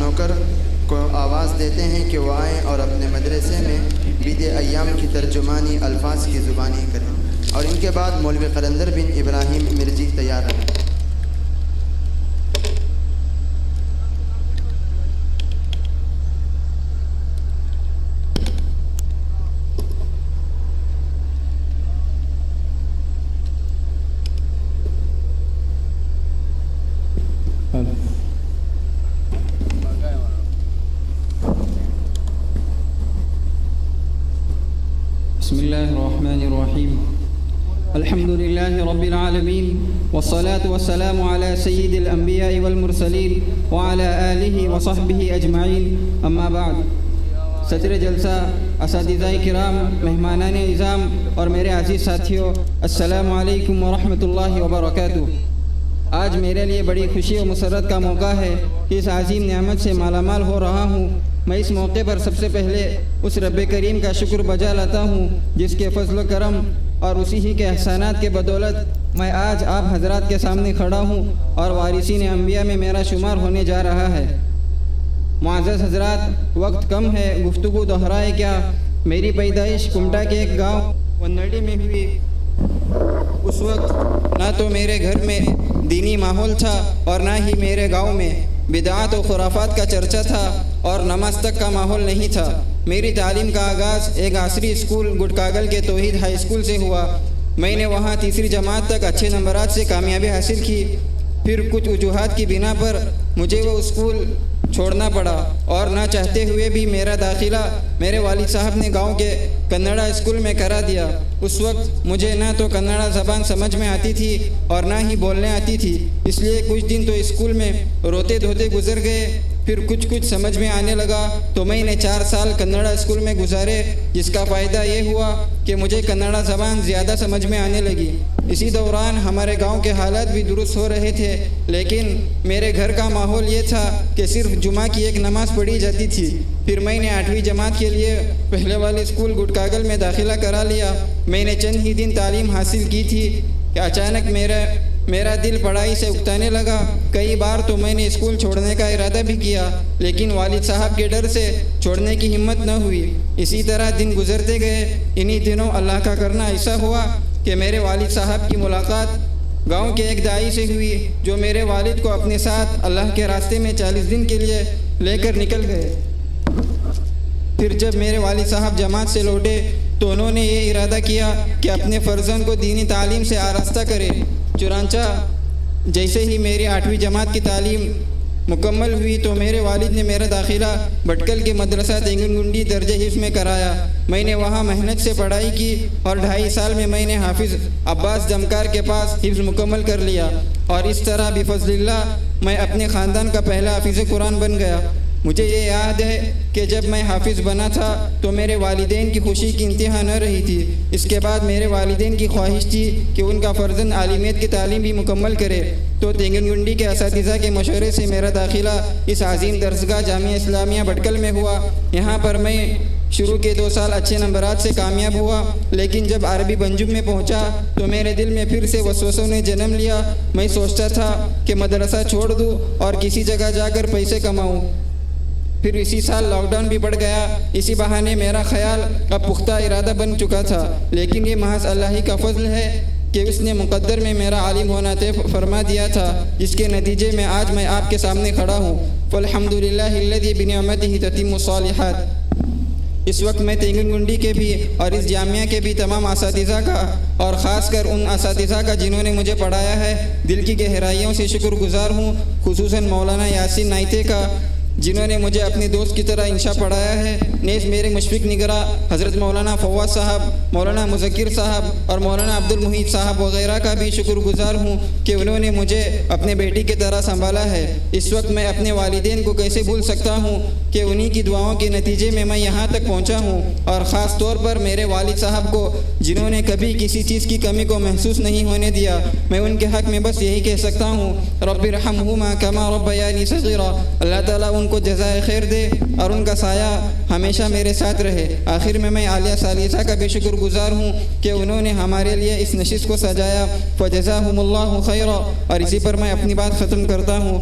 نوکر کو آواز دیتے ہیں کہ وہ آئیں اور اپنے مدرسے میں عید ایام کی ترجمانی الفاظ کی زبانی کریں، اور ان کے بعد مولوی قلندر بن ابراہیم مرزی تیار ہیں۔ بسم الله الرحمن الرحيم الحمد لله رب العالمين والصلاة والسلام على سيد الأنبياء والمرسلين وعلى آله وصحبه أجمعين أما بعد۔ صدر جلسہ، اساتذہ کرام، مہمانان عظام اور میرے عزیز ساتھیوں، السلام علیکم ورحمۃ اللہ وبرکاتہ۔ آج میرے لیے بڑی خوشی و مسرت کا موقع ہے کہ اس عظیم نعمت سے مالا مال ہو رہا ہوں۔ میں اس موقع پر سب سے پہلے اس رب کریم کا شکر بجا لاتا ہوں جس کے فضل و کرم اور اسی ہی کے احسانات کے بدولت میں آج آپ حضرات کے سامنے کھڑا ہوں اور وارثین انبیاء میں میرا شمار ہونے جا رہا ہے۔ معزز حضرات، وقت کم ہے، گفتگو دہرائے کیا۔ میری پیدائش کمٹا کے ایک گاؤں ونڑی میں ہوئی۔ اس وقت نہ تو میرے گھر میں دینی ماحول تھا اور نہ ہی میرے گاؤں میں بدعات و خرافات کا چرچا تھا اور نماز تک کا ماحول نہیں تھا۔ میری تعلیم کا آغاز ایک عصری اسکول گڈ کاگل کے توحید ہائی اسکول سے ہوا۔ میں نے وہاں تیسری جماعت تک اچھے نمبرات سے کامیابی حاصل کی۔ پھر کچھ وجوہات کی بنا پر مجھے وہ اسکول چھوڑنا پڑا اور نہ چاہتے ہوئے بھی میرا داخلہ میرے والد صاحب نے گاؤں کے کنڑا اسکول میں کرا دیا۔ اس وقت مجھے نہ تو کنڑا زبان سمجھ میں آتی تھی اور نہ ہی بولنے آتی تھی، اس لیے کچھ دن تو اسکول میں روتے دھوتے گزر گئے۔ پھر کچھ سمجھ میں آنے لگا تو میں نے 4 سال کنڑا اسکول میں گزارے، جس کا فائدہ یہ ہوا کہ مجھے کنڑا زبان زیادہ سمجھ میں آنے لگی۔ اسی دوران ہمارے گاؤں کے حالات بھی درست ہو رہے تھے، لیکن میرے گھر کا ماحول یہ تھا کہ صرف جمعہ کی ایک نماز پڑھی جاتی تھی۔ پھر میں نے 8ویں جماعت کے لیے پہلے والے اسکول گڈ کاگل میں داخلہ کرا لیا۔ میں نے چند ہی دن تعلیم حاصل کی تھی کہ اچانک میرا دل پڑھائی سے اکتانے لگا۔ کئی بار تو میں نے اسکول چھوڑنے کا ارادہ بھی کیا، لیکن والد صاحب کے ڈر سے چھوڑنے کی ہمت نہ ہوئی۔ اسی طرح دن گزرتے گئے۔ انہی دنوں اللہ کا کرنا ایسا ہوا کہ میرے والد صاحب کی ملاقات گاؤں کے ایک داعی سے ہوئی، جو میرے والد کو اپنے ساتھ اللہ کے راستے میں 40 دن کے لیے لے کر نکل گئے۔ پھر جب میرے والد صاحب جماعت سے لوٹے تو انہوں نے یہ ارادہ کیا کہ اپنے فرزند کو دینی تعلیم سے آراستہ کرے۔ چنانچہ جیسے ہی میری 8ویں جماعت کی تعلیم مکمل ہوئی تو میرے والد نے میرا داخلہ بھٹکل کے مدرسہ تینگن گنڈی درجہ حفظ میں کرایا۔ میں نے وہاں محنت سے پڑھائی کی اور 2.5 سال میں نے حافظ عباس جمکار کے پاس حفظ مکمل کر لیا، اور اس طرح بفضل اللہ میں اپنے خاندان کا پہلا حافظ قرآن بن گیا۔ مجھے یہ یاد ہے کہ جب میں حافظ بنا تھا تو میرے والدین کی خوشی کی انتہا نہ رہی تھی۔ اس کے بعد میرے والدین کی خواہش تھی کہ ان کا فرزند عالمیت کی تعلیم بھی مکمل کرے، تو تینگن گنڈی کے اساتذہ کے مشورے سے میرا داخلہ اس عظیم درسگاہ جامعہ اسلامیہ بھٹکل میں ہوا۔ یہاں پر میں شروع کے 2 سال اچھے نمبرات سے کامیاب ہوا، لیکن جب عربی بنجم میں پہنچا تو میرے دل میں پھر سے وسوسوں نے جنم لیا۔ میں سوچتا تھا کہ مدرسہ چھوڑ دوں اور کسی جگہ جا کر پیسے کماؤں۔ پھر اسی سال لاک ڈاؤن بھی پڑ گیا۔ اسی بہانے میرا خیال اب پختہ ارادہ بن چکا تھا، لیکن یہ محض اللہ ہی کا فضل ہے کہ اس نے مقدر میں میرا عالم ہونا طے فرما دیا تھا، جس کے نتیجے میں آج میں آپ کے سامنے کھڑا ہوں۔ فالحمدللہ الذی بنعمتہ تتم الصالحات۔ اس وقت میں تینگن گنڈی کے بھی اور اس جامعہ کے بھی تمام اساتذہ کا، اور خاص کر ان اساتذہ کا جنہوں نے مجھے پڑھایا ہے، دل کی گہرائیوں سے شکر گزار ہوں، خصوصاً مولانا یاسین نائتے کا، جنہوں نے مجھے اپنے دوست کی طرح انشاء پڑھایا ہے۔ نیز میرے مشفق نگراں حضرت مولانا فواز صاحب، مولانا مذکر صاحب اور مولانا عبد المحیط صاحب وغیرہ کا بھی شکر گزار ہوں کہ انہوں نے مجھے اپنے بیٹی کی طرح سنبھالا ہے۔ اس وقت میں اپنے والدین کو کیسے بھول سکتا ہوں کہ انہی کی دعاؤں کے نتیجے میں یہاں تک پہنچا ہوں، اور خاص طور پر میرے والد صاحب کو، جنہوں نے کبھی کسی چیز کی کمی کو محسوس نہیں ہونے دیا۔ میں ان کے حق میں بس یہی کہہ سکتا ہوں، رب ارحمہما کما ربیانی صغیرا۔ اللہ تعالیٰ ان کو جزائے خیر دے اور ان کا سایہ ہمیشہ میرے ساتھ رہے۔ آخر میں عالیہ ثالثہ کا بھی شکر گزار ہوں کہ انہوں نے ہمارے لیے اس نشست کو سجایا، فجزاہم اللہ خیرا، اور اسی پر میں اپنی بات ختم کرتا ہوں۔